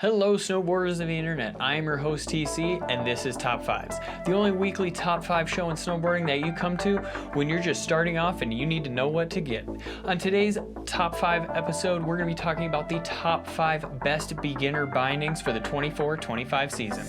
Hello snowboarders of the internet, I am your host TC and this is Top 5s, the only weekly top 5 show in snowboarding that you come to when you're just starting off and you need to know what to get. On today's Top 5 episode, we're going to be talking about the top 5 best beginner bindings for the 24-25 season.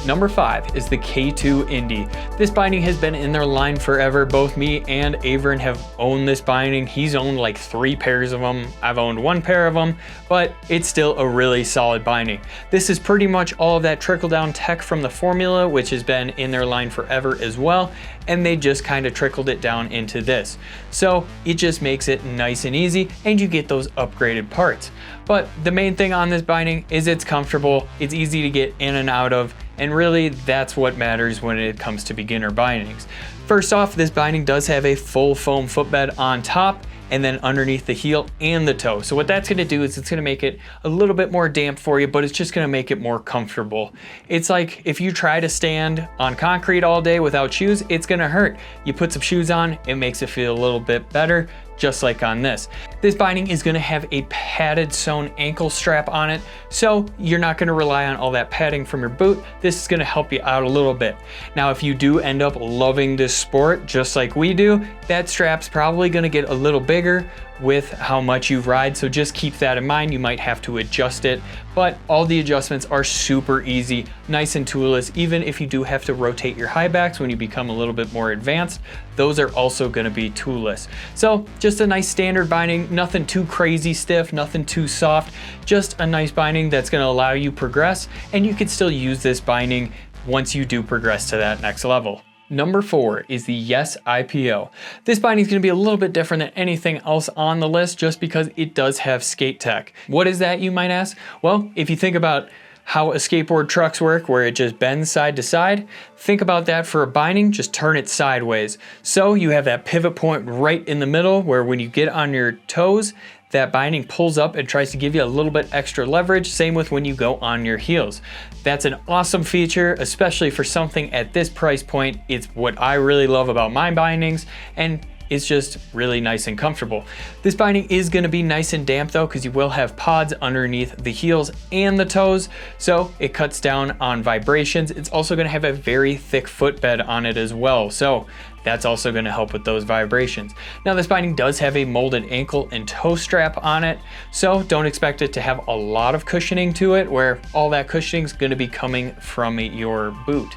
Number 5 is the K2 Indy. This binding has been in their line forever. Both me and Avran have owned this binding. He's owned like 3 pairs of them. I've owned 1 pair of them, but it's still a really solid binding. This is pretty much all of that trickle down tech from the formula, which has been in their line forever as well, and they just kind of trickled it down into this. So it just makes it nice and easy, and you get those upgraded parts. But the main thing on this binding is it's comfortable, it's easy to get in and out of, and really that's what matters when it comes to beginner bindings. First off, this binding does have a full foam footbed on top and then underneath the heel and the toe. So what that's gonna do is it's gonna make it a little bit more damp for you, but it's just gonna make it more comfortable. It's like if you try to stand on concrete all day without shoes, it's gonna hurt. You put some shoes on, it makes it feel a little bit better, just like on this. This binding is gonna have a padded sewn ankle strap on it, so you're not gonna rely on all that padding from your boot. This is gonna help you out a little bit. Now, if you do end up loving this sport, just like we do, that strap's probably gonna get a little bigger with how much you ride, so just keep that in mind. You might have to adjust it, but all the adjustments are super easy, nice and toolless. Even if you do have to rotate your high backs when you become a little bit more advanced, those are also gonna be toolless. So just a nice standard binding, nothing too crazy stiff, nothing too soft, just a nice binding that's gonna allow you progress, and you can still use this binding once you do progress to that next level. Number 4 is the Yes IPO. This binding is going to be a little bit different than anything else on the list just because it does have skate tech. What is that, you might ask? Well, if you think about how a skateboard trucks work, where it just bends side to side, think about that for a binding, just turn it sideways. So you have that pivot point right in the middle where when you get on your toes, that binding pulls up and tries to give you a little bit extra leverage. Same with when you go on your heels. That's an awesome feature, especially for something at this price point. It's what I really love about my bindings, and it's just really nice and comfortable. This binding is gonna be nice and damp though, because you will have pods underneath the heels and the toes, so it cuts down on vibrations. It's also gonna have a very thick footbed on it as well, so that's also gonna help with those vibrations. Now, this binding does have a molded ankle and toe strap on it, so don't expect it to have a lot of cushioning to it, where all that cushioning is gonna be coming from your boot.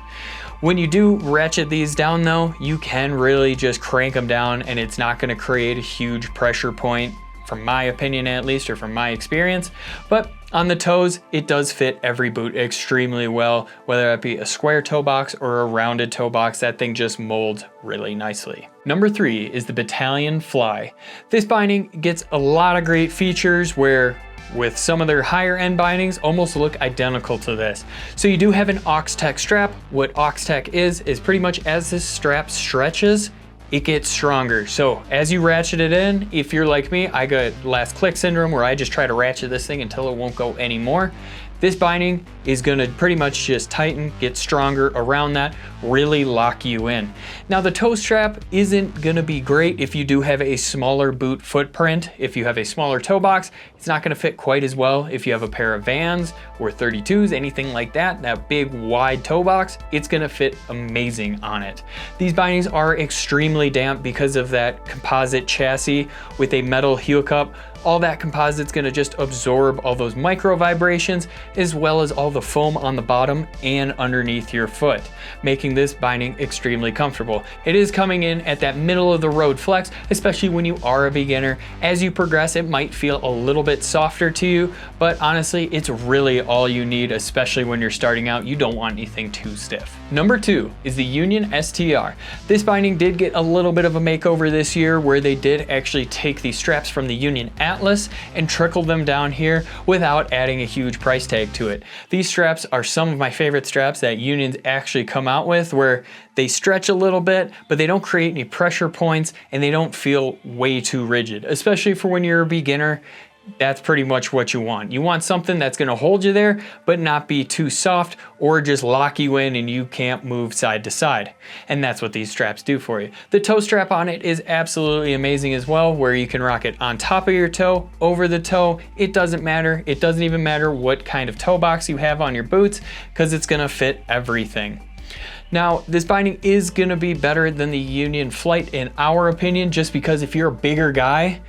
When you do ratchet these down though, you can really just crank them down and it's not gonna create a huge pressure point, from my opinion at least, or from my experience. But on the toes, it does fit every boot extremely well, whether that be a square toe box or a rounded toe box. That thing just molds really nicely. Number 3 is the Battalion Fly. This binding gets a lot of great features where with some of their higher end bindings almost look identical to this. So you do have an Ox-Tech strap. What Ox-Tech is pretty much as this strap stretches, it gets stronger. So as you ratchet it in, if you're like me, I got last click syndrome where I just try to ratchet this thing until it won't go anymore. This binding is gonna pretty much just tighten, get stronger around that, really lock you in. Now, the toe strap isn't gonna be great if you do have a smaller boot footprint. If you have a smaller toe box, it's not gonna fit quite as well. If you have a pair of Vans or 32s, anything like that, that big wide toe box, it's gonna fit amazing on it. These bindings are extremely damp because of that composite chassis with a metal heel cup. All that composite's gonna just absorb all those micro vibrations, as well as all the foam on the bottom and underneath your foot, making this binding extremely comfortable. It is coming in at that middle of the road flex, especially when you are a beginner. As you progress, it might feel a little bit softer to you, but honestly, it's really all you need, especially when you're starting out. You don't want anything too stiff. Number 2 is the Union STR. This binding did get a little bit of a makeover this year, where they did actually take the straps from the Union Atlas and trickle them down here without adding a huge price tag to it. These straps are some of my favorite straps that Union's actually come out with, where they stretch a little bit, but they don't create any pressure points and they don't feel way too rigid, especially for when you're a beginner. that's pretty much what you want. You want something that's going to hold you there, but not be too soft or just lock you in and you can't move side to side. And that's what these straps do for you. The toe strap on it is absolutely amazing as well, where you can rock it on top of your toe, over the toe. It doesn't matter. It doesn't even matter what kind of toe box you have on your boots, because it's going to fit everything. Now, this binding is going to be better than the Union Flight in our opinion, just because if you're a bigger guy,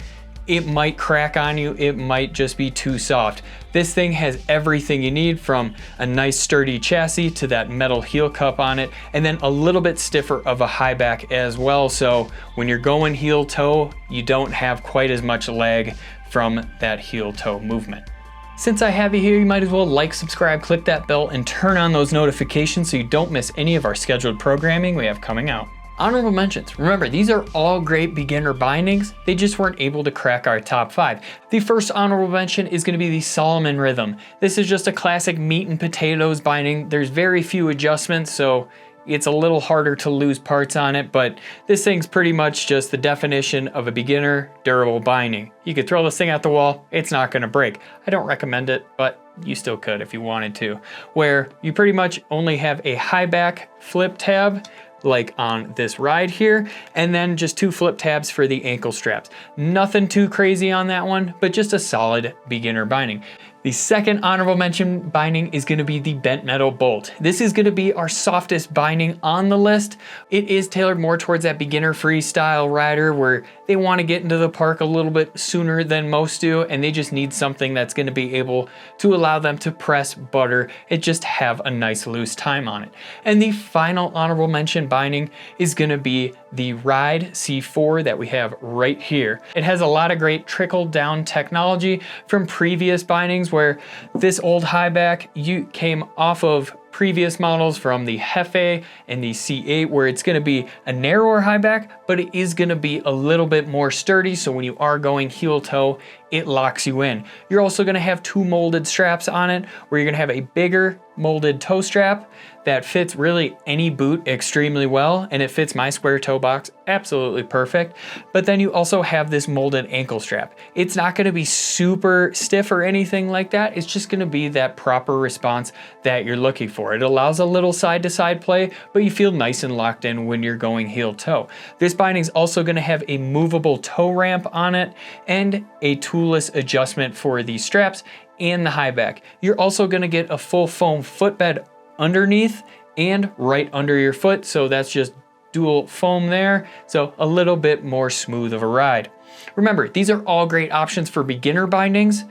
it might crack on you, it might just be too soft. This thing has everything you need, from a nice sturdy chassis to that metal heel cup on it, and then a little bit stiffer of a high back as well, so when you're going heel toe, you don't have quite as much lag from that heel toe movement. Since I have you here, you might as well like, subscribe, click that bell, and turn on those notifications so you don't miss any of our scheduled programming we have coming out. Honorable mentions. Remember, these are all great beginner bindings. They just weren't able to crack our top 5. The first honorable mention is going to be the Salomon Rhythm. This is just a classic meat and potatoes binding. There's very few adjustments, so it's a little harder to lose parts on it, but this thing's pretty much just the definition of a beginner durable binding. You could throw this thing at the wall, it's not going to break. I don't recommend it, but you still could if you wanted to. Where you pretty much only have a high back flip tab, like on this ride here, and then just 2 flip tabs for the ankle straps. Nothing too crazy on that one, but just a solid beginner binding. The second honorable mention binding is going to be the bent metal bolt. This is going to be our softest binding on the list. It is tailored more towards that beginner freestyle rider where they want to get into the park a little bit sooner than most do, and they just need something that's going to be able to allow them to press butter and just have a nice loose time on it. And the final honorable mention binding is going to be the Ride C4 that we have right here. It has a lot of great trickle down technology from previous bindings, where this old high back you came off of previous models from the Hefe and the C8, where it's going to be a narrower high back, but it is going to be a little bit more sturdy, so when you are going heel toe, it locks you in. You're also going to have 2 molded straps on it, where you're going to have a bigger molded toe strap that fits really any boot extremely well, and it fits my square toe box absolutely perfect. But then you also have this molded ankle strap. It's not going to be super stiff or anything like that. It's just going to be that proper response that you're looking for. It allows a little side to side play, but you feel nice and locked in when you're going heel toe. This binding is also going to have a movable toe ramp on it and a toolless adjustment for the straps and the high back. You're also going to get a full foam footbed underneath and right under your foot, so that's just dual foam there, so a little bit more smooth of a ride. Remember, these are all great options for beginner bindings.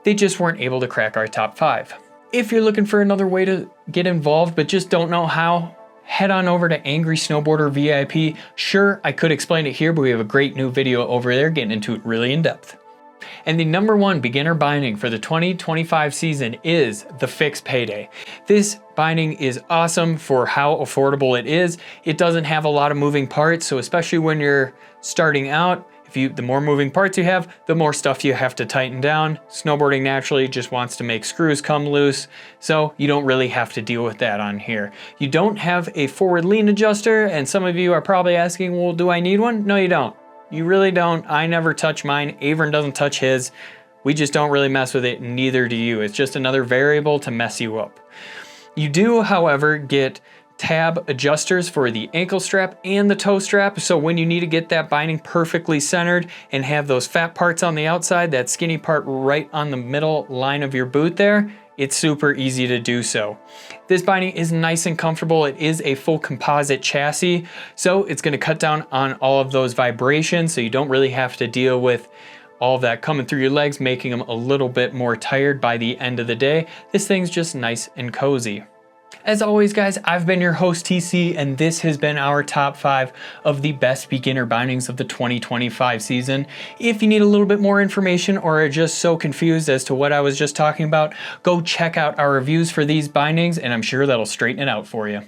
They just weren't able to crack our top 5. If you're looking for another way to get involved but just don't know how, head on over to Angry Snowboarder VIP. Sure, I could explain it here, but we have a great new video over there getting into it really in depth. And the #1 beginner binding for the 2025 season is the Fix Payday. This binding is awesome for how affordable it is. It doesn't have a lot of moving parts, so especially when you're starting out, the more moving parts you have, the more stuff you have to tighten down. Snowboarding naturally just wants to make screws come loose, so you don't really have to deal with that on here. You don't have a forward lean adjuster, and some of you are probably asking, well, do I need one? No, you don't. You really don't. I never touch mine. Avran doesn't touch his. We just don't really mess with it, neither do you. It's just another variable to mess you up. You do, however, get tab adjusters for the ankle strap and the toe strap, so when you need to get that binding perfectly centered and have those fat parts on the outside, that skinny part right on the middle line of your boot there, it's super easy to do so. This binding is nice and comfortable. It is a full composite chassis, so it's going to cut down on all of those vibrations, so you don't really have to deal with all of that coming through your legs, making them a little bit more tired by the end of the day. This thing's just nice and cozy. As always, guys, I've been your host, TC, and this has been our top 5 of the best beginner bindings of the 2025 season. If you need a little bit more information or are just so confused as to what I was just talking about, go check out our reviews for these bindings, and I'm sure that'll straighten it out for you.